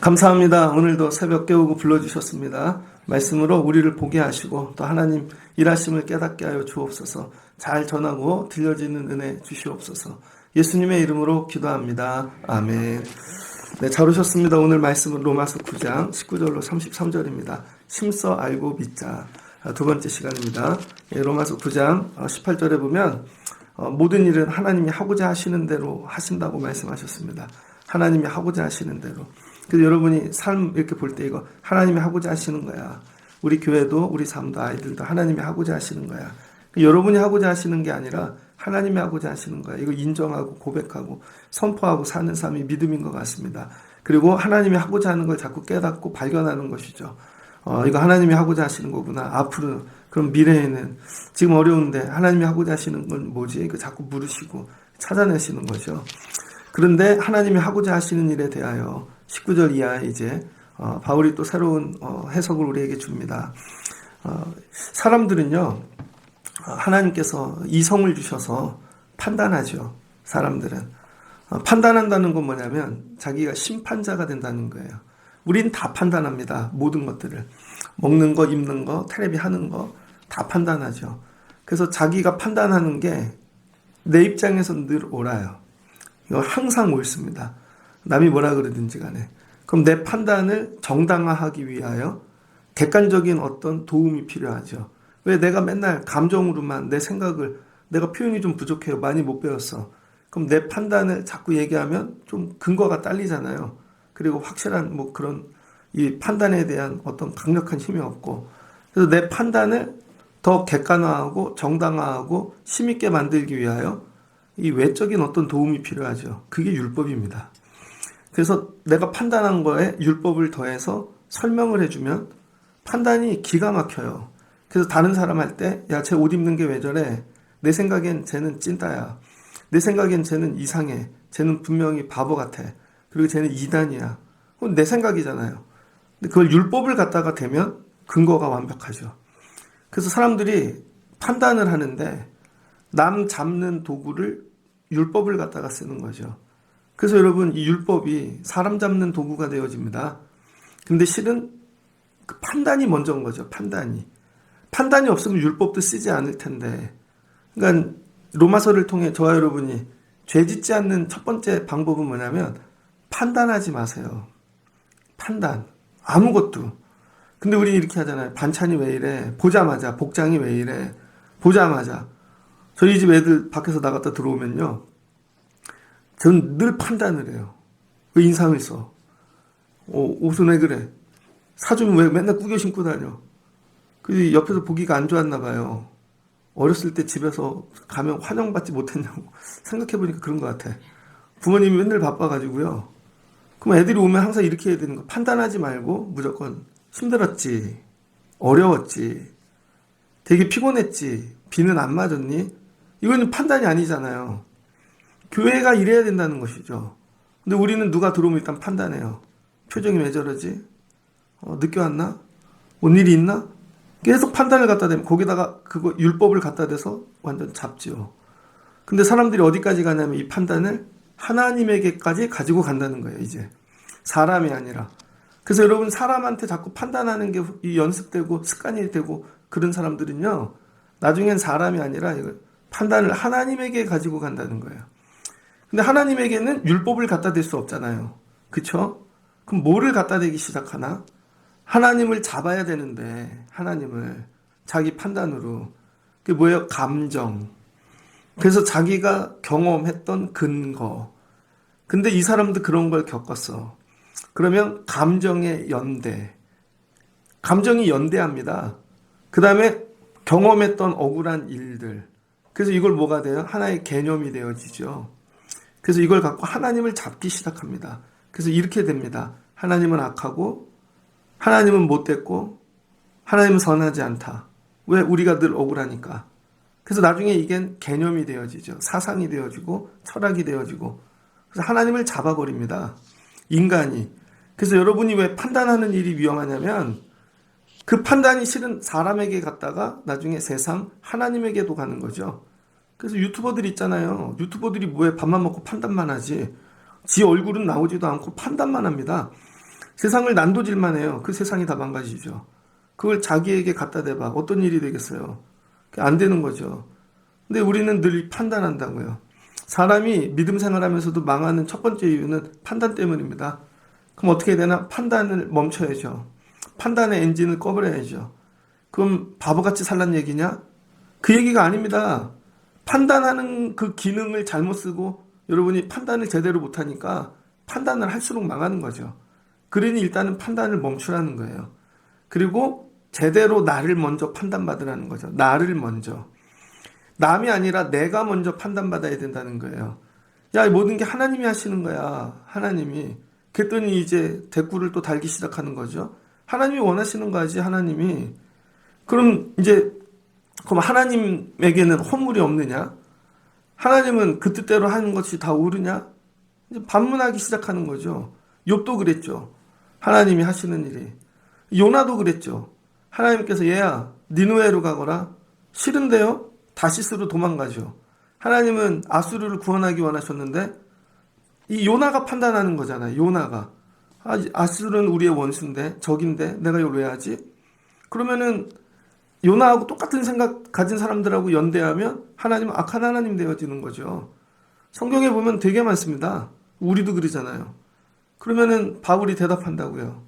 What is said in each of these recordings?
감사합니다. 오늘도 새벽 깨우고 불러주셨습니다. 말씀으로 우리를 보게 하시고 또 하나님 일하심을 깨닫게 하여 주옵소서. 잘 전하고 들려지는 은혜 주시옵소서. 예수님의 이름으로 기도합니다. 아멘. 네, 잘 오셨습니다. 오늘 말씀은 로마서 9장 19절로 33절입니다. 심써 알고 믿자. 두 번째 시간입니다. 로마서 9장 18절에 보면 모든 일은 하나님이 하고자 하시는 대로 하신다고 말씀하셨습니다. 하나님이 하고자 하시는 대로. 그래서 여러분이 삶 이렇게 볼 때 이거 하나님이 하고자 하시는 거야. 우리 교회도 우리 삶도 아이들도 하나님이 하고자 하시는 거야. 여러분이 하고자 하시는 게 아니라 하나님이 하고자 하시는 거야. 이거 인정하고 고백하고 선포하고 사는 삶이 믿음인 것 같습니다. 그리고 하나님이 하고자 하는 걸 자꾸 깨닫고 발견하는 것이죠. 이거 하나님이 하고자 하시는 거구나. 앞으로 그럼 미래에는 지금 어려운데 하나님이 하고자 하시는 건 뭐지? 이거 자꾸 물으시고 찾아내시는 거죠. 그런데 하나님이 하고자 하시는 일에 대하여 19절 이하에 이제 바울이 또 새로운 해석을 우리에게 줍니다. 사람들은요, 하나님께서 이성을 주셔서 판단하죠. 사람들은 판단한다는 건 뭐냐면 자기가 심판자가 된다는 거예요. 우린 다 판단합니다. 모든 것들을 먹는 거, 입는 거, 텔레비 하는 거 다 판단하죠. 그래서 자기가 판단하는 게 내 입장에서 늘 옳아요. 이거 항상 옳습니다. 남이 뭐라 그러든지 간에. 그럼 내 판단을 정당화하기 위하여 객관적인 어떤 도움이 필요하죠. 왜 내가 맨날 감정으로만 내 생각을, 내가 표현이 좀 부족해요. 많이 못 배웠어. 그럼 내 판단을 자꾸 얘기하면 좀 근거가 딸리잖아요. 그리고 확실한 뭐 그런 이 판단에 대한 어떤 강력한 힘이 없고. 그래서 내 판단을 더 객관화하고 정당화하고 힘있게 만들기 위하여 이 외적인 어떤 도움이 필요하죠. 그게 율법입니다. 그래서 내가 판단한 거에 율법을 더해서 설명을 해주면 판단이 기가 막혀요. 그래서 다른 사람 할 때, 야, 쟤 옷 입는 게 왜 저래? 내 생각엔 쟤는 찐따야. 내 생각엔 쟤는 이상해. 쟤는 분명히 바보 같아. 그리고 쟤는 이단이야. 그건 내 생각이잖아요. 근데 그걸 율법을 갖다가 대면 근거가 완벽하죠. 그래서 사람들이 판단을 하는데 남 잡는 도구를 율법을 갖다가 쓰는 거죠. 그래서 여러분 이 율법이 사람 잡는 도구가 되어집니다. 근데 실은 그 판단이 먼저인 거죠. 판단이 없으면 율법도 쓰지 않을 텐데. 그러니까 로마서를 통해 저와 여러분이 죄 짓지 않는 첫 번째 방법은 뭐냐면 판단하지 마세요. 판단. 아무것도. 근데 우리 이렇게 하잖아요. 반찬이 왜 이래? 보자마자. 복장이 왜 이래? 보자마자. 저희 집 애들 밖에서 나갔다 들어오면요. 전 늘 판단을 해요. 왜 인상을 써? 옷은 왜 그래? 사주면 왜 맨날 꾸겨 신고 다녀? 그 옆에서 보기가 안 좋았나 봐요. 어렸을 때 집에서 가면 환영받지 못했냐고 생각해보니까 그런 것 같아. 부모님이 맨날 바빠가지고요. 그럼 애들이 오면 항상 이렇게 해야 되는 거. 판단하지 말고 무조건 힘들었지, 어려웠지, 되게 피곤했지, 비는 안 맞았니? 이거는 판단이 아니잖아요. 교회가 이래야 된다는 것이죠. 근데 우리는 누가 들어오면 일단 판단해요. 표정이 왜 저러지? 늦게 왔나? 뭔 일이 있나? 계속 판단을 갖다 대면 거기다가 그거 율법을 갖다 대서 완전 잡지요. 근데 사람들이 어디까지 가냐면 이 판단을 하나님에게까지 가지고 간다는 거예요. 이제 사람이 아니라. 그래서 여러분 사람한테 자꾸 판단하는 게 연습되고 습관이 되고 그런 사람들은요. 나중엔 사람이 아니라 판단을 하나님에게 가지고 간다는 거예요. 근데 하나님에게는 율법을 갖다 댈 수 없잖아요. 그쵸? 그럼 뭐를 갖다 대기 시작하나? 하나님을 잡아야 되는데 하나님을 자기 판단으로. 그게 뭐예요? 감정. 그래서 자기가 경험했던 근거. 근데 이 사람도 그런 걸 겪었어. 그러면 감정의 연대. 감정이 연대합니다. 그 다음에 경험했던 억울한 일들. 그래서 이걸 뭐가 돼요? 하나의 개념이 되어지죠. 그래서 이걸 갖고 하나님을 잡기 시작합니다. 그래서 이렇게 됩니다. 하나님은 악하고 하나님은 못됐고 하나님은 선하지 않다. 왜? 우리가 늘 억울하니까. 그래서 나중에 이게 개념이 되어지죠. 사상이 되어지고 철학이 되어지고 그래서 하나님을 잡아버립니다. 인간이. 그래서 여러분이 왜 판단하는 일이 위험하냐면 그 판단이 실은 사람에게 갔다가 나중에 세상 하나님에게도 가는 거죠. 그래서 유튜버들 있잖아요. 유튜버들이 뭐해? 밥만 먹고 판단만 하지. 지 얼굴은 나오지도 않고 판단만 합니다. 세상을 난도질만 해요. 그 세상이 다 망가지죠. 그걸 자기에게 갖다 대봐. 어떤 일이 되겠어요? 안 되는 거죠. 근데 우리는 늘 판단한다고요. 사람이 믿음 생활하면서도 망하는 첫 번째 이유는 판단 때문입니다. 그럼 어떻게 되나? 판단을 멈춰야죠. 판단의 엔진을 꺼버려야죠. 그럼 바보같이 살란 얘기냐? 그 얘기가 아닙니다. 판단하는 그 기능을 잘못 쓰고 여러분이 판단을 제대로 못하니까 판단을 할수록 망하는 거죠. 그러니 일단은 판단을 멈추라는 거예요. 그리고 제대로 나를 먼저 판단받으라는 거죠. 나를 먼저. 남이 아니라 내가 먼저 판단받아야 된다는 거예요. 야, 모든 게 하나님이 하시는 거야. 하나님이. 그랬더니 이제 대꾸를 또 달기 시작하는 거죠. 하나님이 원하시는 거지, 하나님이. 그럼 이제, 그럼 하나님에게는 허물이 없느냐? 하나님은 그 뜻대로 하는 것이 다 옳으냐? 이제 반문하기 시작하는 거죠. 욥도 그랬죠. 하나님이 하시는 일이. 요나도 그랬죠. 하나님께서 얘야, 니누에로 가거라. 싫은데요? 다시스로 도망가죠. 하나님은 아수르를 구원하기 원하셨는데 이 요나가 판단하는 거잖아요. 요나가. 아수르는 우리의 원수인데 적인데 내가 이걸 왜 하지? 그러면은 요나하고 똑같은 생각 가진 사람들하고 연대하면 하나님은 악한 하나님 되어지는 거죠. 성경에 보면 되게 많습니다. 우리도 그러잖아요. 그러면은 바울이 대답한다고요.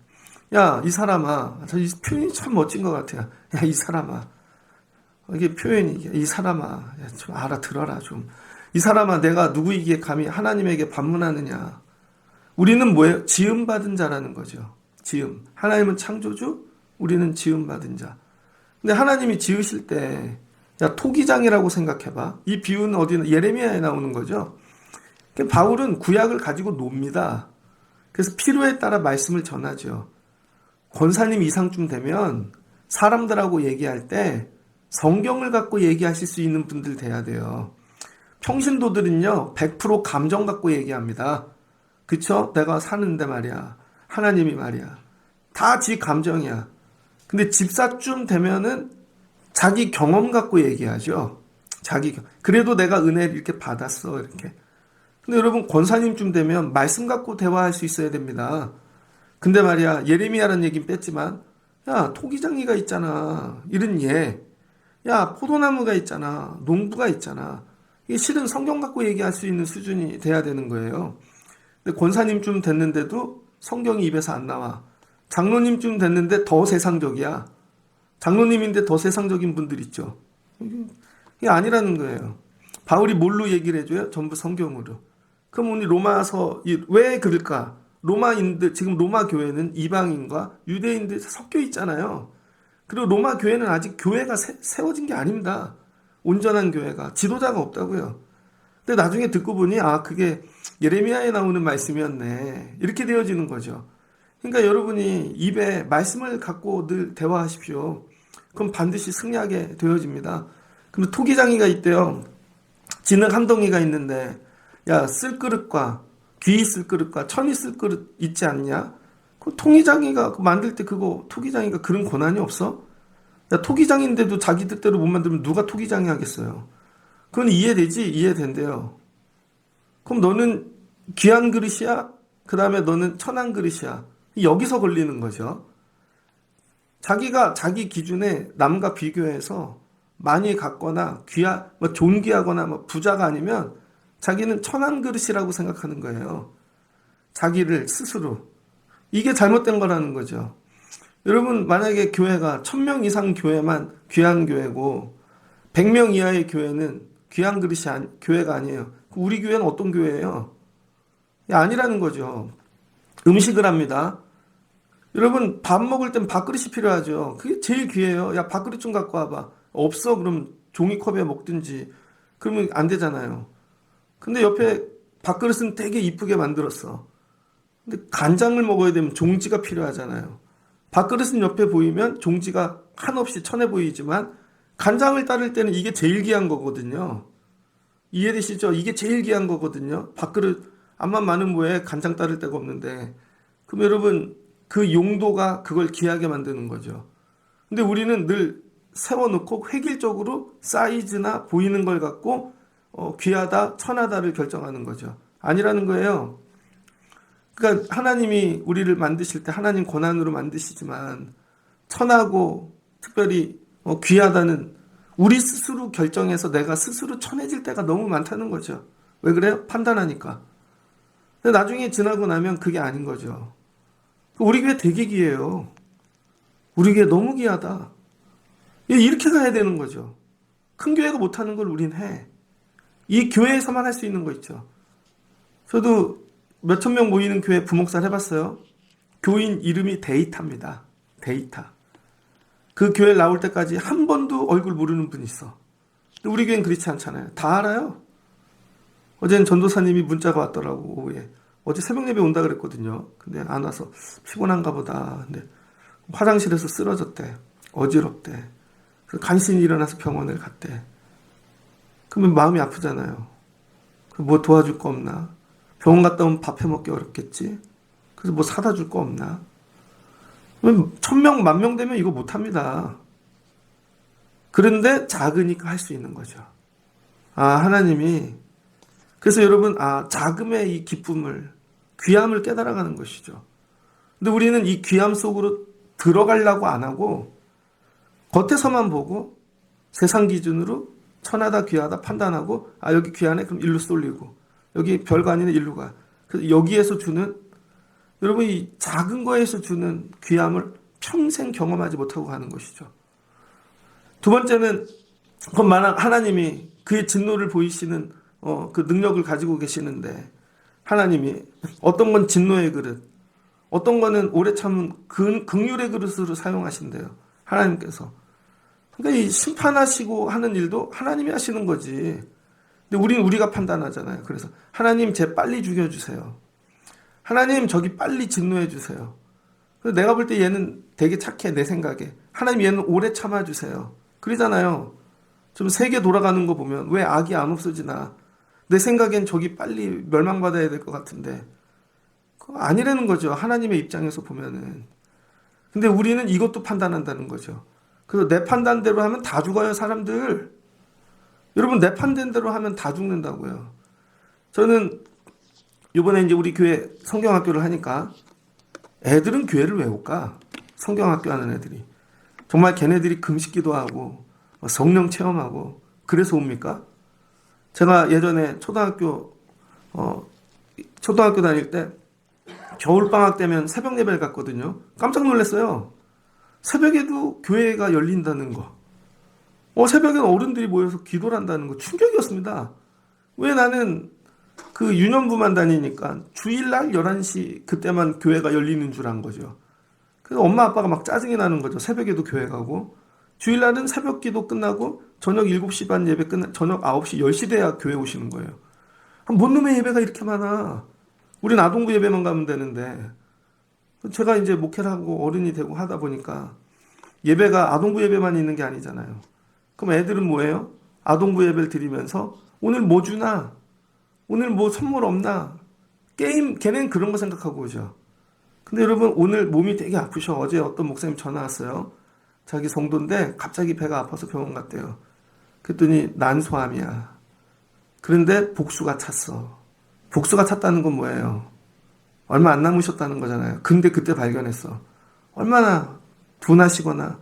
야, 이 사람아. 이 표현이 참 멋진 것 같아요. 야, 이 사람아. 이게 표현이, 이 사람아. 야, 좀 알아들어라, 좀. 이 사람아, 내가 누구이기에 감히 하나님에게 반문하느냐. 우리는 뭐예요? 지음받은 자라는 거죠. 지음. 하나님은 창조주, 우리는 지음받은 자. 근데 하나님이 지으실 때, 야, 토기장이라고 생각해봐. 이 비유는 어디나 예레미야에 나오는 거죠. 바울은 구약을 가지고 놉니다. 그래서 필요에 따라 말씀을 전하죠. 권사님 이상쯤 되면 사람들하고 얘기할 때 성경을 갖고 얘기하실 수 있는 분들 돼야 돼요. 평신도들은요, 100% 감정 갖고 얘기합니다. 그쵸? 내가 사는데 말이야. 하나님이 말이야. 다 지 감정이야. 근데 집사쯤 되면은 자기 경험 갖고 얘기하죠. 그래도 내가 은혜를 이렇게 받았어. 이렇게. 근데 여러분, 권사님쯤 되면 말씀 갖고 대화할 수 있어야 됩니다. 근데 말이야, 예레미야라는 얘기는 뺐지만, 야, 토기장이가 있잖아. 이런 예. 야, 포도나무가 있잖아. 농부가 있잖아. 이게 실은 성경 갖고 얘기할 수 있는 수준이 돼야 되는 거예요. 근데 권사님쯤 됐는데도 성경이 입에서 안 나와. 장로님쯤 됐는데 더 세상적이야. 장로님인데 더 세상적인 분들 있죠. 이게 아니라는 거예요. 바울이 뭘로 얘기를 해줘요? 전부 성경으로. 그럼 우리 로마서 왜 그럴까? 로마인들, 지금 로마 교회는 이방인과 유대인들 섞여 있잖아요. 그리고 로마 교회는 아직 교회가 세워진 게 아닙니다. 온전한 교회가. 지도자가 없다고요. 근데 나중에 듣고 보니, 그게 예레미야에 나오는 말씀이었네. 이렇게 되어지는 거죠. 그러니까 여러분이 입에 말씀을 갖고 늘 대화하십시오. 그럼 반드시 승리하게 되어집니다. 그럼 토기장이가 있대요. 진흙 한 덩이가 있는데, 야, 쓸 그릇과 귀 쓸 그릇과 천이 쓸 그릇 있지 않냐? 그 통이장이가 만들 때 토기장이가 그런 권한이 없어? 야, 토기장인데도 자기 뜻대로 못 만들면 누가 토기장이 하겠어요? 그건 이해되지? 이해된대요. 그럼 너는 귀한 그릇이야? 그 다음에 너는 천한 그릇이야? 여기서 걸리는 거죠. 자기가 자기 기준에 남과 비교해서 많이 갖거나 존귀하거나 부자가 아니면 자기는 천한 그릇이라고 생각하는 거예요. 자기를 스스로. 이게 잘못된 거라는 거죠. 여러분, 만약에 교회가 1000명 이상 교회만 귀한 교회고 100명 이하의 교회는 귀한 그릇이 교회가 아니에요. 우리 교회는 어떤 교회예요? 아니라는 거죠. 음식을 합니다. 여러분, 밥 먹을 땐 밥그릇이 필요하죠. 그게 제일 귀해요. 야, 밥그릇 좀 갖고 와봐. 없어? 그럼 종이컵에 먹든지. 그러면 안 되잖아요. 근데 옆에 밥그릇은 되게 이쁘게 만들었어. 근데 간장을 먹어야 되면 종지가 필요하잖아요. 밥그릇은 옆에 보이면 종지가 한없이 천해 보이지만 간장을 따를 때는 이게 제일 귀한 거거든요. 이해되시죠? 이게 제일 귀한 거거든요. 밥그릇 암만 많은 뭐에 간장 따를 데가 없는데. 그럼 여러분, 그 용도가 그걸 귀하게 만드는 거죠. 근데 우리는 늘 세워놓고 획일적으로 사이즈나 보이는 걸 갖고 귀하다, 천하다를 결정하는 거죠. 아니라는 거예요. 그러니까 하나님이 우리를 만드실 때 하나님 권한으로 만드시지만 천하고 특별히 귀하다는 우리 스스로 결정해서 내가 스스로 천해질 때가 너무 많다는 거죠. 왜 그래요? 판단하니까. 근데 나중에 지나고 나면 그게 아닌 거죠. 우리 교회 되게 귀해요. 우리 교회 너무 귀하다. 이렇게 가야 되는 거죠. 큰 교회가 못하는 걸 우린 해. 이 교회에서만 할 수 있는 거 있죠. 저도 몇천 명 모이는 교회 부목사를 해봤어요. 교인 이름이 데이터입니다. 데이터. 그 교회 나올 때까지 한 번도 얼굴 모르는 분이 있어. 근데 우리 교회는 그렇지 않잖아요. 다 알아요. 어제는 전도사님이 문자가 왔더라고, 오후에. 어제 새벽 예배 온다 그랬거든요. 근데 안 와서 피곤한가 보다. 근데 화장실에서 쓰러졌대. 어지럽대. 그래서 간신히 일어나서 병원을 갔대. 그러면 마음이 아프잖아요. 뭐 도와줄 거 없나? 병원 갔다 오면 밥 해먹기 어렵겠지? 그래서 뭐 사다 줄 거 없나? 1000명, 10,000명 되면 이거 못합니다. 그런데 작으니까 할 수 있는 거죠. 하나님이. 그래서 여러분, 작음의 이 기쁨을, 귀함을 깨달아가는 것이죠. 근데 우리는 이 귀함 속으로 들어가려고 안 하고, 겉에서만 보고, 세상 기준으로 천하다, 귀하다 판단하고, 여기 귀하네? 그럼 일로 쏠리고, 여기 별거 아니네? 일로 가. 그래서 여기에서 주는, 여러분, 이 작은 거에서 주는 귀함을 평생 경험하지 못하고 가는 것이죠. 두 번째는, 하나님이 그의 진노를 보이시는 그 능력을 가지고 계시는데, 하나님이 어떤 건 진노의 그릇, 어떤 거는 오래 참은 긍휼의 그릇으로 사용하신대요. 하나님께서. 그러니까 이 심판하시고 하는 일도 하나님이 하시는 거지. 근데 우리가 판단하잖아요. 그래서 하나님 쟤 빨리 죽여주세요. 하나님 저기 빨리 진노해 주세요. 그래서 내가 볼 때 얘는 되게 착해, 내 생각에. 하나님 얘는 오래 참아주세요. 그러잖아요. 좀 세계 돌아가는 거 보면 왜 악이 안 없어지나. 내 생각엔 저기 빨리 멸망받아야 될 것 같은데. 그거 아니라는 거죠. 하나님의 입장에서 보면은. 근데 우리는 이것도 판단한다는 거죠. 그래서 내 판단대로 하면 다 죽어요, 사람들. 여러분, 내 판단대로 하면 다 죽는다고요. 저는 이번에 이제 우리 교회 성경학교를 하니까 애들은 교회를 왜 올까? 성경학교 하는 애들이. 정말 걔네들이 금식기도 하고 성령 체험하고 그래서 옵니까? 제가 예전에 초등학교 다닐 때 겨울방학 되면 새벽 예배를 갔거든요. 깜짝 놀랐어요. 새벽에도 교회가 열린다는 거. 새벽엔 어른들이 모여서 기도를 한다는 거 충격이었습니다. 왜 나는 그 유년부만 다니니까 주일날 11시 그때만 교회가 열리는 줄 안 거죠. 그래서 엄마 아빠가 막 짜증이 나는 거죠. 새벽에도 교회 가고. 주일날은 새벽 기도 끝나고 저녁 7시 반 예배 끝나 저녁 9시 10시 돼야 교회 오시는 거예요. 뭔 놈의 예배가 이렇게 많아. 우린 아동부 예배만 가면 되는데. 제가 이제 목회를 하고 어른이 되고 하다 보니까 예배가 아동부 예배만 있는 게 아니잖아요. 그럼 애들은 뭐예요? 아동부 예배를 드리면서 오늘 뭐 주나? 오늘 뭐 선물 없나? 게임, 걔네는 그런 거 생각하고 오죠. 근데 여러분, 오늘 몸이 되게 아프셔. 어제 어떤 목사님 전화 왔어요. 자기 성도인데 갑자기 배가 아파서 병원 갔대요. 그랬더니 난소암이야. 그런데 복수가 찼어. 복수가 찼다는 건 뭐예요? 얼마 안 남으셨다는 거잖아요. 근데 그때 발견했어. 얼마나 둔하시거나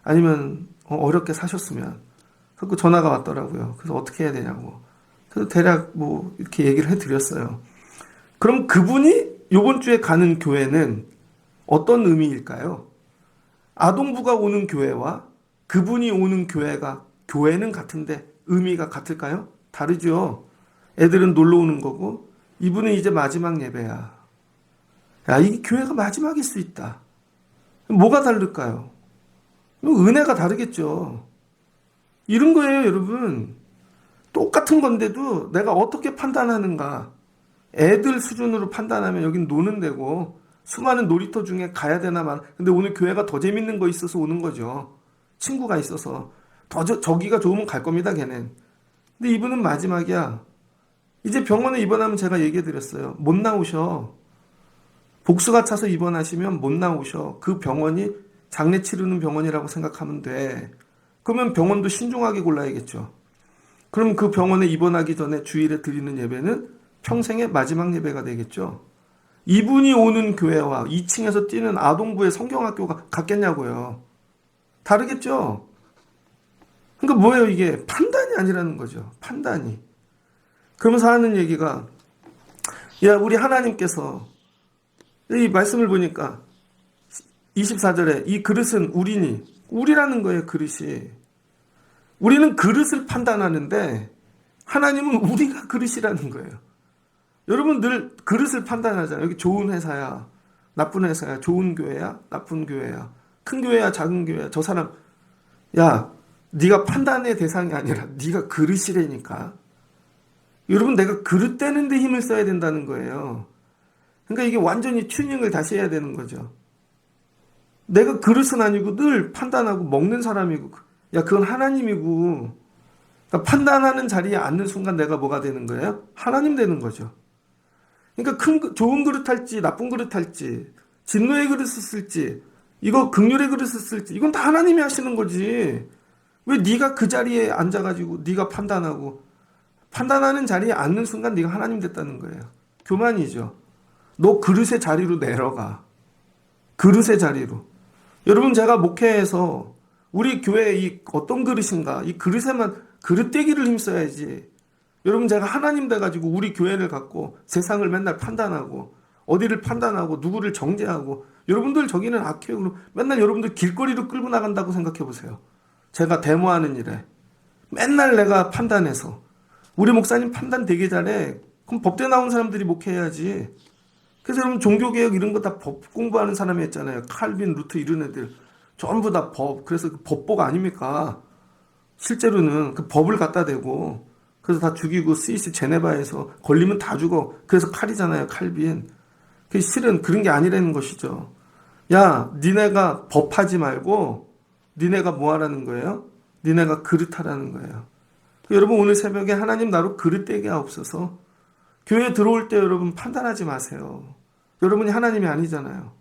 아니면 어렵게 사셨으면. 그래서 전화가 왔더라고요. 그래서 어떻게 해야 되냐고. 그래서 대략 뭐 이렇게 얘기를 해드렸어요. 그럼 그분이 이번 주에 가는 교회는 어떤 의미일까요? 아동부가 오는 교회와 그분이 오는 교회는 같은데 의미가 같을까요? 다르죠. 애들은 놀러 오는 거고 이분은 이제 마지막 예배야. 이 교회가 마지막일 수 있다. 뭐가 다를까요? 은혜가 다르겠죠. 이런 거예요, 여러분. 똑같은 건데도 내가 어떻게 판단하는가. 애들 수준으로 판단하면 여긴 노는 데고 수많은 놀이터 중에 가야 되나 말. 근데 오늘 교회가 더 재밌는 거 있어서 오는 거죠. 친구가 있어서. 저기가 좋으면 갈 겁니다, 걔는. 근데 이분은 마지막이야. 이제 병원에 입원하면 제가 얘기해 드렸어요. 못 나오셔. 복수가 차서 입원하시면 못 나오셔. 그 병원이 장례 치르는 병원이라고 생각하면 돼. 그러면 병원도 신중하게 골라야겠죠. 그럼 그 병원에 입원하기 전에 주일에 드리는 예배는 평생의 마지막 예배가 되겠죠. 이분이 오는 교회와 2층에서 뛰는 아동부의 성경학교가 같겠냐고요. 다르겠죠. 그러니까 뭐예요 이게? 판단이 아니라는 거죠. 판단이. 그러면서 하는 얘기가 야 우리 하나님께서 이 말씀을 보니까 24절에 이 그릇은 우리니 우리라는 거예요. 그릇이. 우리는 그릇을 판단하는데 하나님은 우리가 그릇이라는 거예요. 여러분 늘 그릇을 판단하잖아요. 여기 좋은 회사야, 나쁜 회사야, 좋은 교회야, 나쁜 교회야, 큰 교회야, 작은 교회야. 저 사람 야 네가 판단의 대상이 아니라 네가 그릇이라니까. 여러분 내가 그릇 떼는데 힘을 써야 된다는 거예요. 그러니까 이게 완전히 튜닝을 다시 해야 되는 거죠. 내가 그릇은 아니고 늘 판단하고 먹는 사람이고 야 그건 하나님이고 그러니까 판단하는 자리에 앉는 순간 내가 뭐가 되는 거예요? 하나님 되는 거죠. 그러니까 좋은 그릇 할지 나쁜 그릇 할지 진노의 그릇을 쓸지 이거 긍휼의 그릇을 쓸지 이건 다 하나님이 하시는 거지. 왜 네가 그 자리에 앉아가지고 네가 판단하고 판단하는 자리에 앉는 순간 네가 하나님 됐다는 거예요. 교만이죠. 너 그릇의 자리로 내려가. 그릇의 자리로. 여러분 제가 목회에서 우리 교회 이 어떤 그릇인가 이 그릇에만 그릇 떼기를 힘써야지. 여러분 제가 하나님 돼가지고 우리 교회를 갖고 세상을 맨날 판단하고 어디를 판단하고 누구를 정죄하고 여러분들 저기는 악해요. 맨날 여러분들 길거리로 끌고 나간다고 생각해 보세요. 제가 데모하는 일에 맨날 내가 판단해서 우리 목사님 판단 되게 잘해. 그럼 법대 나온 사람들이 목회해야지. 그래서 여러분 종교개혁 이런 거 다 법 공부하는 사람이 했잖아요. 칼빈, 루트 이런 애들 전부 다 법. 그래서 그 법복 아닙니까? 실제로는 그 법을 갖다 대고 그래서 다 죽이고 스위스 제네바에서 걸리면 다 죽어. 그래서 칼이잖아요. 칼빈. 그 실은 그런 게 아니라는 것이죠. 야 니네가 법하지 말고 니네가 뭐 하라는 거예요? 니네가 그릇하라는 거예요. 여러분 오늘 새벽에 하나님 나로 그릇되게 하옵소서. 교회 들어올 때 여러분 판단하지 마세요. 여러분이 하나님이 아니잖아요.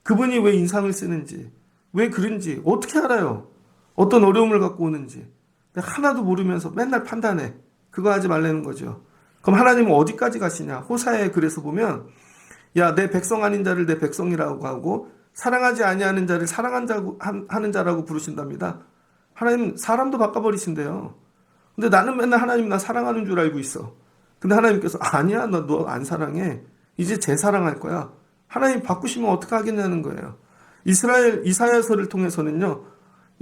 그분이 왜 인상을 쓰는지 왜 그런지 어떻게 알아요? 어떤 어려움을 갖고 오는지 하나도 모르면서 맨날 판단해. 그거 하지 말라는 거죠. 그럼 하나님은 어디까지 가시냐? 호사에 그래서 보면 야 내 백성 아닌 자를 내 백성이라고 하고 사랑하지 아니하는 자를 사랑하는 자라고 부르신답니다. 하나님 사람도 바꿔버리신대요. 근데 나는 맨날 하나님 나 사랑하는 줄 알고 있어. 근데 하나님께서 아니야 너 안 사랑해. 이제 재사랑할 거야. 하나님 바꾸시면 어떻게 하겠냐는 거예요. 이사야서를 통해서는요.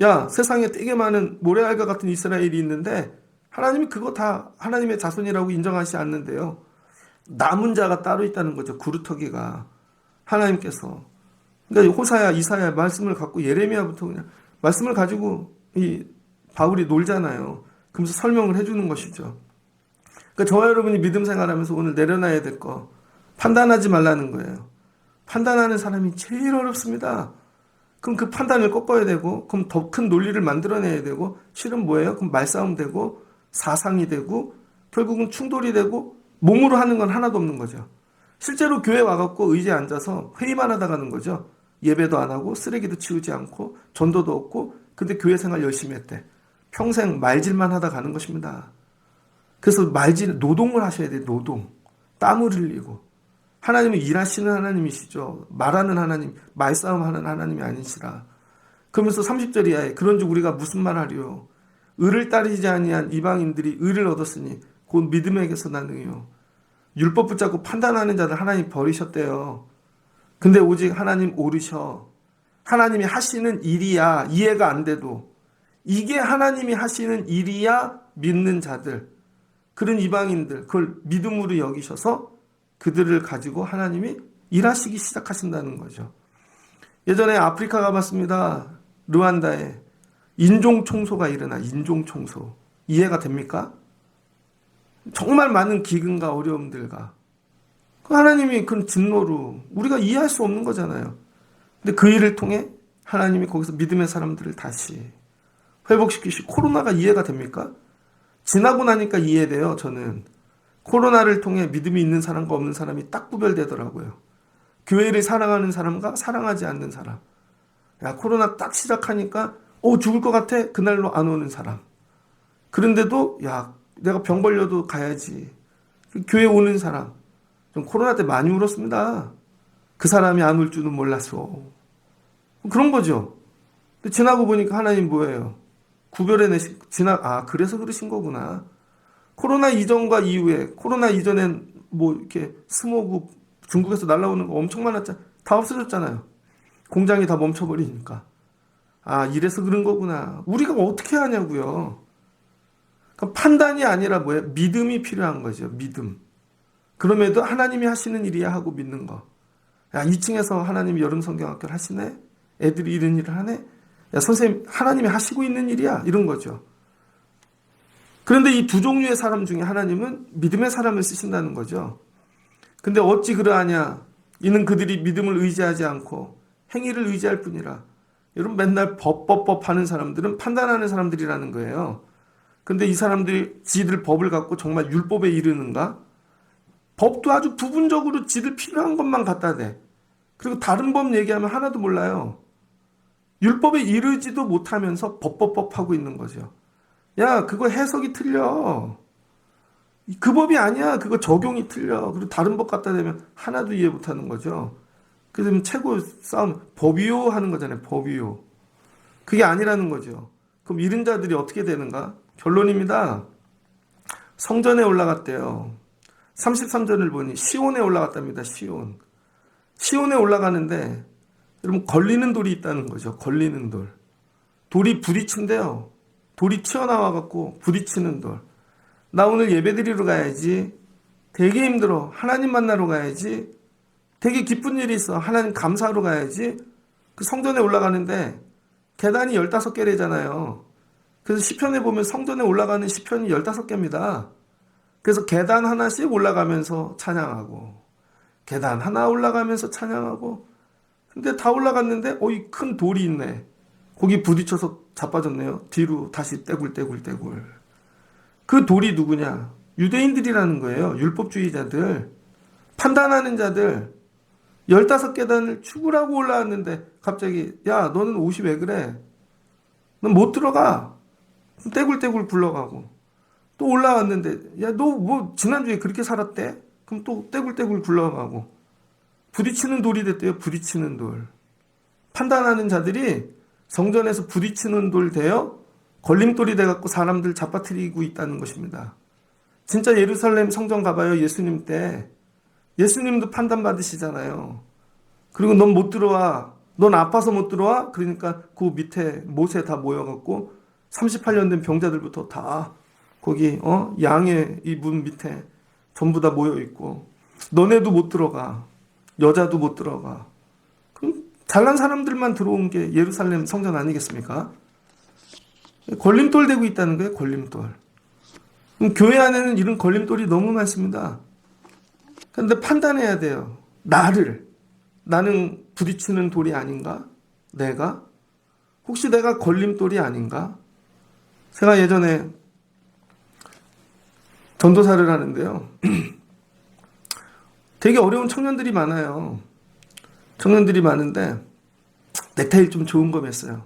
야 세상에 되게 많은 모래알과 같은 이스라엘이 있는데 하나님이 그거 다 하나님의 자손이라고 인정하시지 않는데요. 남은 자가 따로 있다는 거죠. 구루터기가. 하나님께서. 그러니까 호사야 이사야 말씀을 갖고 예레미야부터 그냥 말씀을 가지고 이 바울이 놀잖아요. 그러면서 설명을 해주는 것이죠. 그러니까 저와 여러분이 믿음 생활하면서 오늘 내려놔야 될 거 판단하지 말라는 거예요. 판단하는 사람이 제일 어렵습니다. 그럼 그 판단을 꺾어야 되고 그럼 더 큰 논리를 만들어내야 되고 실은 뭐예요? 그럼 말싸움 되고 사상이 되고 결국은 충돌이 되고 몸으로 하는 건 하나도 없는 거죠. 실제로 교회 와갖고 의자에 앉아서 회의만 하다 가는 거죠. 예배도 안 하고 쓰레기도 치우지 않고 전도도 없고 근데 교회 생활 열심히 했대. 평생 말질만 하다 가는 것입니다. 그래서 노동을 하셔야 돼요. 노동. 땀을 흘리고. 하나님은 일하시는 하나님이시죠. 말하는 하나님, 말싸움하는 하나님이 아니시라. 그러면서 30절 이하에 그런즉 우리가 무슨 말 하리요. 의를 따르지 아니한 이방인들이 의를 얻었으니 곧 믿음에게서 난 의요. 율법 붙잡고 판단하는 자들 하나님 버리셨대요. 근데 오직 하나님 오르셔. 하나님이 하시는 일이야. 이해가 안 돼도. 이게 하나님이 하시는 일이야 믿는 자들. 그런 이방인들 그걸 믿음으로 여기셔서 그들을 가지고 하나님이 일하시기 시작하신다는 거죠. 예전에 아프리카 가봤습니다. 르완다에 인종청소가 일어나. 인종청소. 이해가 됩니까? 정말 많은 기근과 어려움들과 하나님이 그 진노로 우리가 이해할 수 없는 거잖아요. 근데 그 일을 통해 하나님이 거기서 믿음의 사람들을 다시 회복시키시고 코로나가 이해가 됩니까? 지나고 나니까 이해돼요. 저는 코로나를 통해 믿음이 있는 사람과 없는 사람이 딱 구별되더라고요. 교회를 사랑하는 사람과 사랑하지 않는 사람. 야, 코로나 딱 시작하니까 죽을 것 같아. 그날로 안 오는 사람. 그런데도 야, 내가 병 걸려도 가야지. 교회 오는 사람. 좀 코로나 때 많이 울었습니다. 그 사람이 안 올 줄은 몰랐어. 그런 거죠. 근데 지나고 보니까 하나님 뭐예요? 구별해내신, 그래서 그러신 거구나. 코로나 이전과 이후에, 코로나 이전엔 뭐 이렇게 스모그 중국에서 날라오는 거 엄청 많았잖아요. 다 없어졌잖아요. 공장이 다 멈춰버리니까. 이래서 그런 거구나. 우리가 어떻게 하냐고요. 그러니까 판단이 아니라 뭐예요? 믿음이 필요한 거죠. 믿음. 그럼에도 하나님이 하시는 일이야 하고 믿는 거. 야, 2층에서 하나님이 여름 성경학교를 하시네? 애들이 이런 일을 하네? 야, 선생님, 하나님이 하시고 있는 일이야. 이런 거죠. 그런데 이 두 종류의 사람 중에 하나님은 믿음의 사람을 쓰신다는 거죠. 근데 어찌 그러하냐? 이는 그들이 믿음을 의지하지 않고 행위를 의지할 뿐이라. 여러분, 맨날 법 하는 사람들은 판단하는 사람들이라는 거예요. 근데 이 사람들이 지들 법을 갖고 정말 율법에 이르는가? 법도 아주 부분적으로 지들 필요한 것만 갖다 대. 그리고 다른 법 얘기하면 하나도 몰라요. 율법에 이르지도 못하면서 법 하고 있는 거죠. 야, 그거 해석이 틀려. 그 법이 아니야. 그거 적용이 틀려. 그리고 다른 법 갖다 대면 하나도 이해 못하는 거죠. 그러면 최고 싸움, 법이요 하는 거잖아요. 법이요. 그게 아니라는 거죠. 그럼 이런 자들이 어떻게 되는가? 결론입니다. 성전에 올라갔대요. 33절을 보니 시온에 올라갔답니다. 시온에 올라가는데 여러분 걸리는 돌이 있다는 거죠. 걸리는 돌. 돌이 부딪힌대요. 돌이 튀어나와갖고 부딪히는 돌. 나 오늘 예배드리러 가야지. 되게 힘들어. 하나님 만나러 가야지. 되게 기쁜 일이 있어. 하나님 감사하러 가야지. 그 성전에 올라가는데 계단이 15개래잖아요. 그래서 시편에 보면 성전에 올라가는 시편이 15개입니다. 그래서 계단 하나씩 올라가면서 찬양하고 계단 하나 올라가면서 찬양하고 근데 다 올라갔는데 이 큰 돌이 있네. 거기 부딪혀서 자빠졌네요. 뒤로 다시 떼굴. 그 돌이 누구냐? 유대인들이라는 거예요. 율법주의자들. 판단하는 자들. 15계단을 죽으라고 올라왔는데 갑자기 야, 너는 옷이 왜 그래? 넌 못 들어가. 떼굴 굴러가고. 또 올라왔는데 야, 너 뭐 지난주에 그렇게 살았대? 그럼 또 떼굴 굴러가고. 부딪히는 돌이 됐대요. 부딪히는 돌. 판단하는 자들이 성전에서 부딪히는 돌 되어 걸림돌이 돼갖고 사람들 잡아뜨리고 있다는 것입니다. 진짜 예루살렘 성전 가봐요. 예수님 때. 예수님도 판단받으시잖아요. 그리고 넌 못 들어와. 넌 아파서 못 들어와? 그러니까 그 밑에 못에 다 모여갖고 38년 된 병자들부터 다 거기 양의 이 문 밑에 전부 다 모여있고 너네도 못 들어가. 여자도 못 들어가. 그럼 잘난 사람들만 들어온 게 예루살렘 성전 아니겠습니까? 걸림돌 되고 있다는 거예요. 걸림돌. 그럼 교회 안에는 이런 걸림돌이 너무 많습니다. 그런데 판단해야 돼요. 나는 부딪히는 돌이 아닌가? 내가? 혹시 내가 걸림돌이 아닌가? 제가 예전에 전도사를 하는데요. 되게 어려운 청년들이 많아요. 청년들이 많은데 넥타이 좀 좋은 거 맸어요.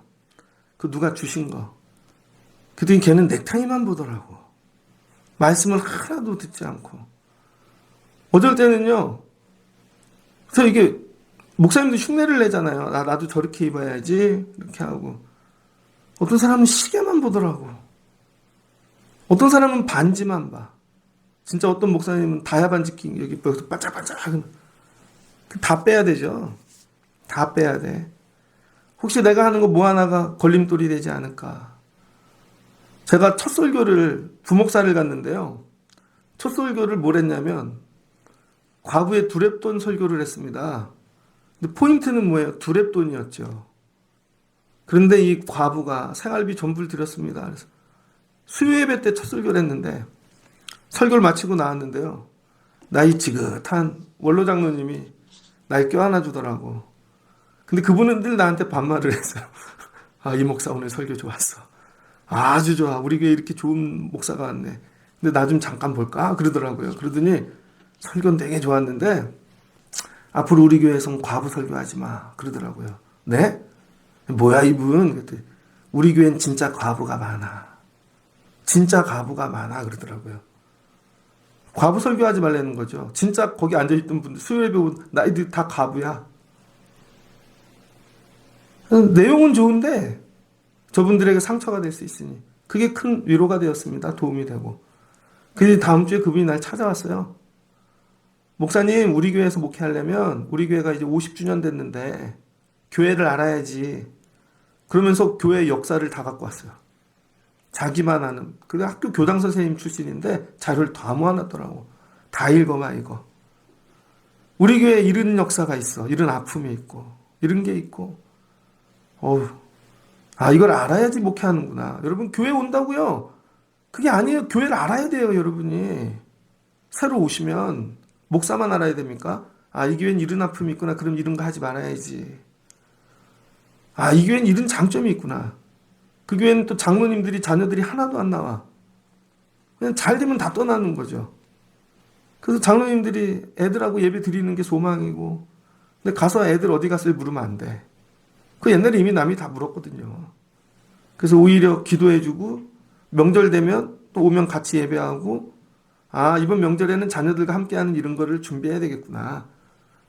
그 누가 주신 거. 그랬더니 걔는 넥타이만 보더라고. 말씀을 하나도 듣지 않고. 어쩔 때는요. 그래서 이게 목사님도 흉내를 내잖아요. 나도 저렇게 입어야지. 이렇게 하고. 어떤 사람은 시계만 보더라고. 어떤 사람은 반지만 봐. 진짜 어떤 목사님은 다야 반지 낀 여기 반짝반짝 다 빼야 되죠. 다 빼야 돼. 혹시 내가 하는 거 뭐 하나가 걸림돌이 되지 않을까. 제가 첫 설교를 부목사를 갔는데요. 첫 설교를 뭘 했냐면 과부의 두렙돈 설교를 했습니다. 근데 포인트는 뭐예요? 두렙돈이었죠. 그런데 이 과부가 생활비 전부를 드렸습니다. 그래서 수요예배 때 첫 설교를 했는데 설교를 마치고 나왔는데요. 나이 지긋한 원로 장로님이 날 껴안아 주더라고. 근데 그분은 늘 나한테 반말을 했어요. 이 목사 오늘 설교 좋았어. 아주 좋아. 우리 교회 이렇게 좋은 목사가 왔네. 근데 나 좀 잠깐 볼까? 그러더라고요. 그러더니 설교는 되게 좋았는데 앞으로 우리 교회에서는 과부 설교하지 마. 그러더라고요. 네? 뭐야 이분? 그랬더니 우리 교회는 진짜 과부가 많아. 진짜 과부가 많아 그러더라고요. 과부 설교하지 말라는 거죠. 진짜 거기 앉아있던 분들, 수요예배 온 나이들 다 과부야. 내용은 좋은데 저분들에게 상처가 될 수 있으니 그게 큰 위로가 되었습니다. 도움이 되고. 그래서 다음 주에 그분이 날 찾아왔어요. 목사님, 우리 교회에서 목회하려면 우리 교회가 이제 50주년 됐는데 교회를 알아야지. 그러면서 교회 역사를 다 갖고 왔어요. 자기만 아는. 그 학교 교장 선생님 출신인데 자료를 다 모아놨더라고. 다 읽어봐 이거. 우리 교회에 이런 역사가 있어. 이런 아픔이 있고 이런 게 있고. 이걸 알아야지 목회하는구나. 여러분 교회 온다고요? 그게 아니에요. 교회를 알아야 돼요, 여러분이. 새로 오시면 목사만 알아야 됩니까? 이 교회는 이런 아픔이 있구나. 그럼 이런 거 하지 말아야지. 이 교회는 이런 장점이 있구나. 그 교회는 또 장로님들이 자녀들이 하나도 안 나와. 그냥 잘 되면 다 떠나는 거죠. 그래서 장로님들이 애들하고 예배 드리는 게 소망이고, 근데 가서 애들 어디 갔어요? 물으면 안 돼. 그 옛날에 이미 남이 다 물었거든요. 그래서 오히려 기도해주고, 명절 되면 또 오면 같이 예배하고, 이번 명절에는 자녀들과 함께하는 이런 거를 준비해야 되겠구나.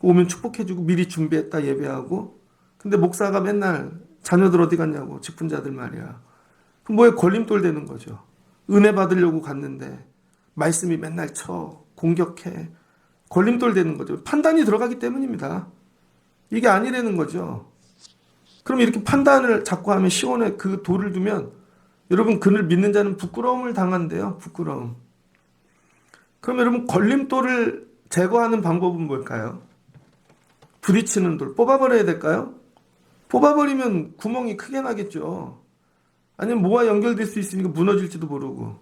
오면 축복해주고 미리 준비했다 예배하고. 근데 목사가 맨날 자녀들 어디 갔냐고, 직분자들 말이야. 그럼 뭐에 걸림돌 되는 거죠. 은혜 받으려고 갔는데 말씀이 맨날 공격해. 걸림돌 되는 거죠. 판단이 들어가기 때문입니다. 이게 아니라는 거죠. 그럼 이렇게 판단을 자꾸 하면 시온에 그 돌을 두면 여러분 그를 믿는 자는 부끄러움을 당한대요. 부끄러움. 그럼 여러분 걸림돌을 제거하는 방법은 뭘까요? 부딪히는 돌 뽑아버려야 될까요? 뽑아버리면 구멍이 크게 나겠죠. 아니면 뭐와 연결될 수 있으니까 무너질지도 모르고.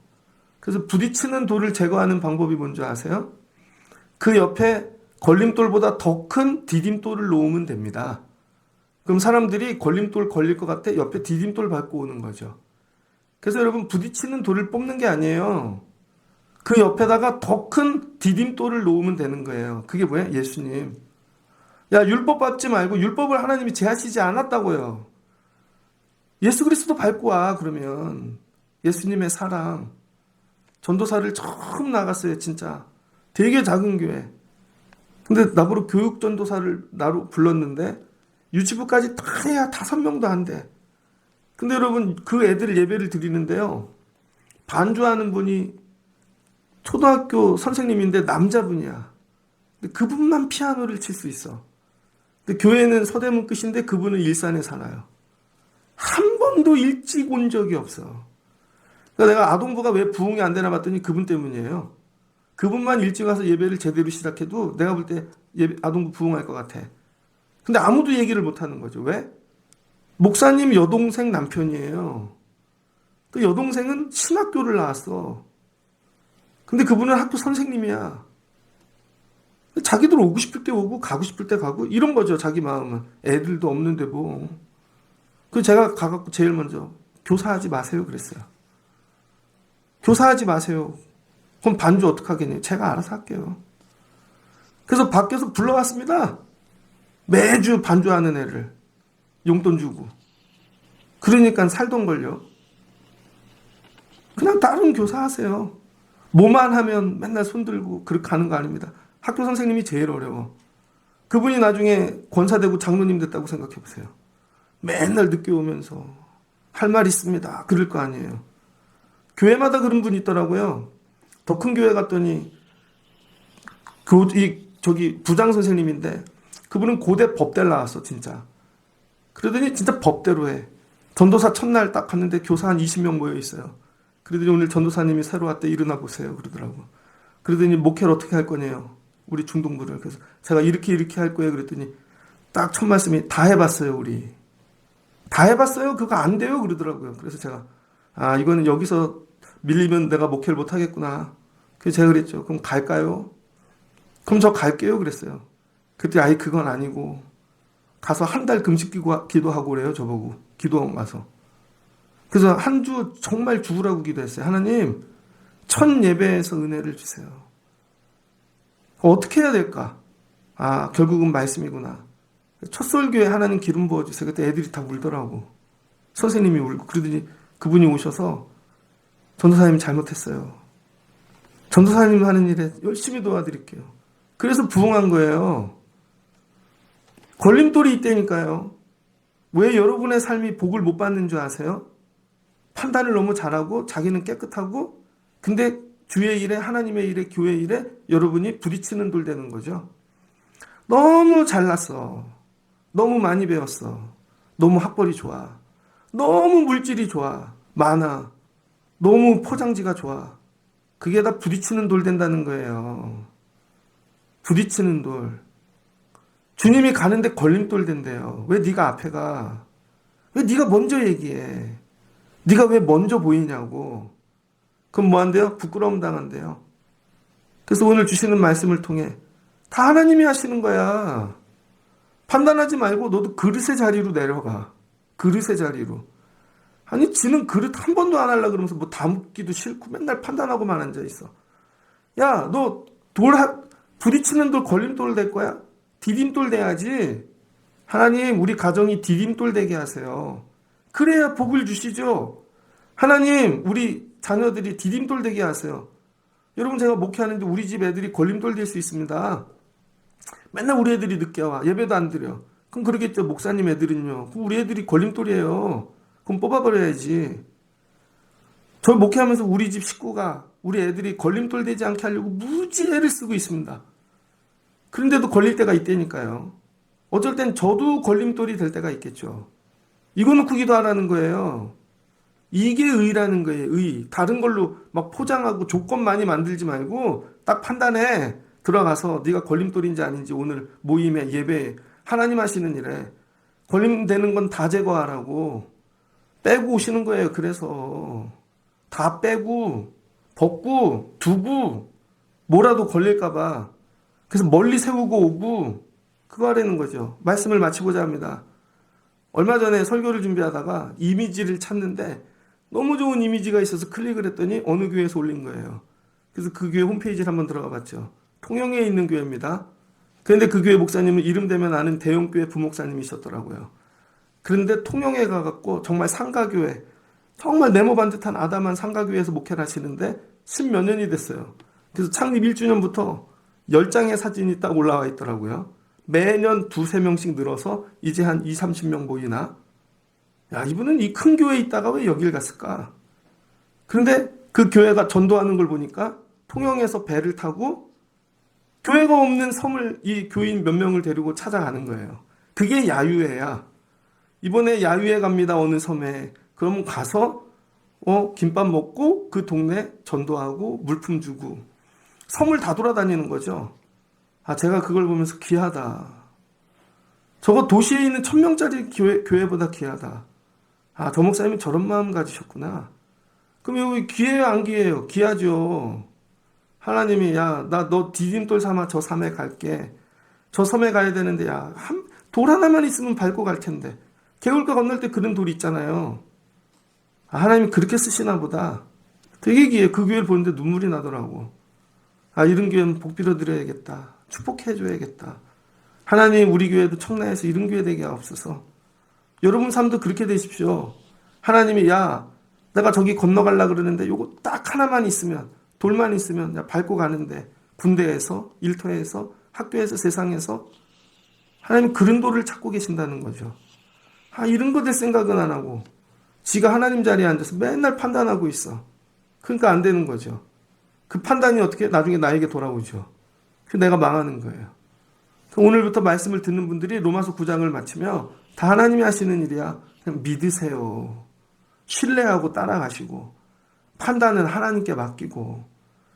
그래서 부딪히는 돌을 제거하는 방법이 뭔지 아세요? 그 옆에 걸림돌보다 더 큰 디딤돌을 놓으면 됩니다. 그럼 사람들이 걸림돌 걸릴 것 같아 옆에 디딤돌 밟고 오는 거죠. 그래서 여러분 부딪히는 돌을 뽑는 게 아니에요. 그 옆에다가 더 큰 디딤돌을 놓으면 되는 거예요. 그게 뭐야? 예수님. 야, 율법 밟지 말고 율법을 하나님이 제하시지 않았다고요. 예수 그리스도 밟고 와. 그러면 예수님의 사랑. 전도사를 처음 나갔어요. 진짜 되게 작은 교회. 근데 나보러 교육 전도사를 나로 불렀는데 유치부까지 다 해야 5명도 안 돼. 근데 여러분 그 애들 예배를 드리는데요. 반주하는 분이 초등학교 선생님인데 남자분이야. 근데 그분만 피아노를 칠 수 있어. 근데 교회는 서대문 끝인데 그분은 일산에 살아요. 한 번도 일찍 온 적이 없어. 그러니까 내가 아동부가 왜 부흥이 안 되나 봤더니 그분 때문이에요. 그분만 일찍 와서 예배를 제대로 시작해도 내가 볼 때 아동부 부흥할 것 같아. 근데 아무도 얘기를 못 하는 거죠. 왜? 목사님 여동생 남편이에요. 그 여동생은 신학교를 나왔어. 근데 그분은 학교 선생님이야. 자기들 오고 싶을 때 오고 가고 싶을 때 가고 이런 거죠. 자기 마음은. 애들도 없는데 뭐. 그 제가 가갖고 제일 먼저 교사하지 마세요 그랬어요. 교사하지 마세요. 그럼 반주 어떡하겠냐. 제가 알아서 할게요. 그래서 밖에서 불러왔습니다. 매주 반주하는 애를. 용돈 주고. 그러니까 살던 걸요. 그냥 다른 교사 하세요. 뭐만 하면 맨날 손들고 그렇게 가는 거 아닙니다. 학교 선생님이 제일 어려워. 그분이 나중에 권사되고 장로님 됐다고 생각해 보세요. 맨날 늦게 오면서 할 말 있습니다. 그럴 거 아니에요. 교회마다 그런 분이 있더라고요. 더 큰 교회 갔더니 저기 부장 선생님인데 그분은 고대 법대를 나왔어 진짜. 그러더니 진짜 법대로 해. 전도사 첫날 딱 갔는데 교사 한 20명 모여 있어요. 그러더니 오늘 전도사님이 새로 왔대. 일어나 보세요 그러더라고. 그러더니 목회를 어떻게 할 거냐요. 우리 중동부를. 그래서 제가 이렇게 할 거예요. 그랬더니 딱 첫 말씀이 다 해봤어요 우리. 다 해봤어요. 그거 안 돼요 그러더라고요. 그래서 제가 이거는 여기서 밀리면 내가 목회를 못 하겠구나. 그래서 제가 그랬죠. 그럼 갈까요? 그럼 저 갈게요 그랬어요. 그때 그건 아니고 가서 한 달 금식 기도하고 그래요. 저보고 기도원 가서. 그래서 한 주 정말 죽으라고 기도했어요. 하나님 첫 예배에서 은혜를 주세요. 어떻게 해야 될까? 결국은 말씀이구나. 첫 설교에 하나님 기름 부어주세요. 그때 애들이 다 울더라고. 선생님이 울고. 그러더니 그분이 오셔서 전도사님 잘못했어요. 전도사님 하는 일에 열심히 도와드릴게요. 그래서 부흥한 거예요. 걸림돌이 있다니까요. 왜 여러분의 삶이 복을 못 받는 줄 아세요? 판단을 너무 잘하고 자기는 깨끗하고 근데 주의 일에 하나님의 일에 교회 일에 여러분이 부딪히는 돌 되는 거죠. 너무 잘났어. 너무 많이 배웠어. 너무 학벌이 좋아. 너무 물질이 좋아. 많아. 너무 포장지가 좋아. 그게 다 부딪히는 돌 된다는 거예요. 부딪히는 돌. 주님이 가는데 걸림돌 된대요. 왜 네가 앞에 가? 왜 네가 먼저 얘기해? 네가 왜 먼저 보이냐고. 그럼 뭐 한대요? 부끄러움 당한대요. 그래서 오늘 주시는 말씀을 통해 다 하나님이 하시는 거야. 판단하지 말고 너도 그릇의 자리로 내려가. 그릇의 자리로. 아니 지는 그릇 한 번도 안 하려고 그러면서 뭐 담기도 싫고 맨날 판단하고만 앉아있어. 야, 너 부딪히는 돌 걸림돌 될 거야? 디딤돌 돼야지. 하나님 우리 가정이 디딤돌 되게 하세요. 그래야 복을 주시죠. 하나님 우리 자녀들이 디딤돌 되게 하세요. 여러분 제가 목회하는데 우리 집 애들이 걸림돌 될 수 있습니다. 맨날 우리 애들이 늦게 와. 예배도 안 드려. 그럼 그러겠죠. 목사님 애들은요. 그럼 우리 애들이 걸림돌이에요. 그럼 뽑아버려야지. 저 목회하면서 우리 집 식구가 우리 애들이 걸림돌 되지 않게 하려고 무지 애를 쓰고 있습니다. 그런데도 걸릴 때가 있다니까요. 어쩔 땐 저도 걸림돌이 될 때가 있겠죠. 이거 놓고 기도하라는 거예요. 이게 의라는 거예요. 의. 다른 걸로 막 포장하고 조건 많이 만들지 말고 딱 판단해. 들어가서 네가 걸림돌인지 아닌지 오늘 모임에 예배에 하나님 하시는 일에 걸림되는 건 다 제거하라고 빼고 오시는 거예요. 그래서 다 빼고 벗고 두고 뭐라도 걸릴까 봐 그래서 멀리 세우고 오고 그거 하라는 거죠. 말씀을 마치고자 합니다. 얼마 전에 설교를 준비하다가 이미지를 찾는데 너무 좋은 이미지가 있어서 클릭을 했더니 어느 교회에서 올린 거예요. 그래서 그 교회 홈페이지를 한번 들어가 봤죠. 통영에 있는 교회입니다. 그런데 그 교회 목사님은 이름 되면 아는 대형교회 부목사님이셨더라고요. 그런데 통영에 가갖고 정말 상가교회, 정말 네모 반듯한 아담한 상가교회에서 목회를 하시는데 10몇 년이 됐어요. 그래서 창립 1주년부터 10장의 사진이 딱 올라와 있더라고요. 매년 2-3명씩 늘어서 이제 한 20-30명 보이나? 야, 이분은 이 큰 교회에 있다가 왜 여길 갔을까? 그런데 그 교회가 전도하는 걸 보니까 통영에서 배를 타고 교회가 없는 섬을 이 교인 몇 명을 데리고 찾아가는 거예요. 그게 야유회야. 이번에 야유회 갑니다. 어느 섬에. 그럼 가서 김밥 먹고 그 동네 전도하고 물품 주고 섬을 다 돌아다니는 거죠. 아, 제가 그걸 보면서 귀하다. 저거 도시에 있는 1000명짜리 교회보다 귀하다. 아, 저 목사님이 저런 마음 가지셨구나. 그럼 여기 귀해요, 안 귀해요? 귀하죠. 하나님이 야, 나 너 디딤돌 삼아 저 섬에 갈게. 저 섬에 가야 되는데 야, 돌 하나만 있으면 밟고 갈 텐데. 개울가 건널 때 그런 돌이 있잖아요. 아, 하나님이 그렇게 쓰시나 보다. 되게 귀해. 그 교회를 보는데 눈물이 나더라고. 아, 이런 교회는 복 빌어드려야겠다. 축복해줘야겠다. 하나님 우리 교회도 청라에서 이런 교회 되게 하옵소서. 여러분 삶도 그렇게 되십시오. 하나님이 야, 내가 저기 건너가려고 그러는데 요거 딱 하나만 있으면 돌만 있으면 야, 밟고 가는데 군대에서 일터에서 학교에서 세상에서 하나님 그런 돌을 찾고 계신다는 거죠. 아, 이런 거 될 생각은 안 하고 지가 하나님 자리에 앉아서 맨날 판단하고 있어. 그러니까 안 되는 거죠. 그 판단이 어떻게 나중에 나에게 돌아오죠. 그래서 내가 망하는 거예요. 오늘부터 말씀을 듣는 분들이 로마서 9장을 마치며 다 하나님이 하시는 일이야. 그냥 믿으세요. 신뢰하고 따라가시고 판단은 하나님께 맡기고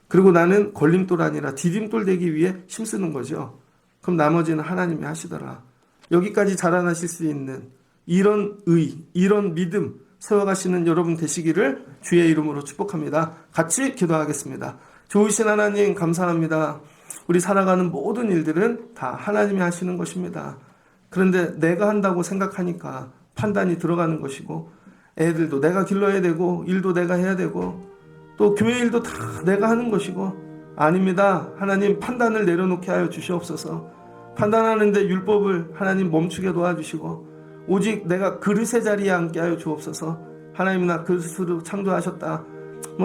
그리고 나는 걸림돌 아니라 디딤돌 되기 위해 힘쓰는 거죠. 그럼 나머지는 하나님이 하시더라. 여기까지 자라나실 수 있는 이런 의, 이런 믿음 세워가시는 여러분 되시기를 주의 이름으로 축복합니다. 같이 기도하겠습니다. 좋으신 하나님 감사합니다. 우리 살아가는 모든 일들은 다 하나님이 하시는 것입니다. 그런데 내가 한다고 생각하니까 판단이 들어가는 것이고 애들도 내가 길러야 되고 일도 내가 해야 되고 또 교회 일도 다 내가 하는 것이고 아닙니다. 하나님 판단을 내려놓게 하여 주시옵소서. 판단하는데 율법을 하나님 멈추게 도와주시고 오직 내가 그릇의 자리에 앉게 하여 주옵소서. 하나님 나 그릇으로 창조하셨다.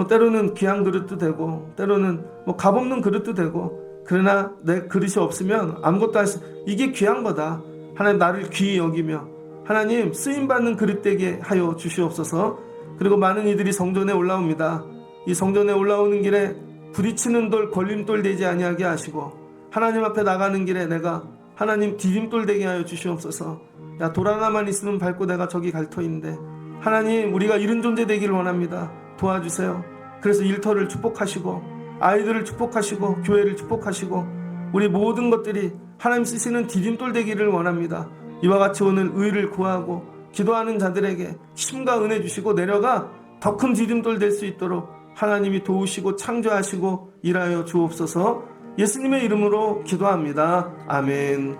때로는 귀한 그릇도 되고 때로는 값없는 그릇도 되고 그러나 내 그릇이 없으면 아무것도 할 수 이게 귀한 거다. 하나님 나를 귀히 여기며 하나님 쓰임받는 그릇 되게 하여 주시옵소서. 그리고 많은 이들이 성전에 올라옵니다. 이 성전에 올라오는 길에 부딪히는 돌 걸림돌 되지 아니하게 하시고 하나님 앞에 나가는 길에 내가 하나님 디딤돌 되게 하여 주시옵소서. 야 돌 하나만 있으면 밟고 내가 저기 갈 터인데 하나님 우리가 이런 존재 되기를 원합니다. 도와주세요. 그래서 일터를 축복하시고 아이들을 축복하시고 교회를 축복하시고 우리 모든 것들이 하나님 쓰시는 디딤돌 되기를 원합니다. 이와 같이 오늘 의를 구하고 기도하는 자들에게 힘과 은혜 주시고 내려가 더 큰 디딤돌 될 수 있도록 하나님이 도우시고 창조하시고 일하여 주옵소서. 예수님의 이름으로 기도합니다. 아멘.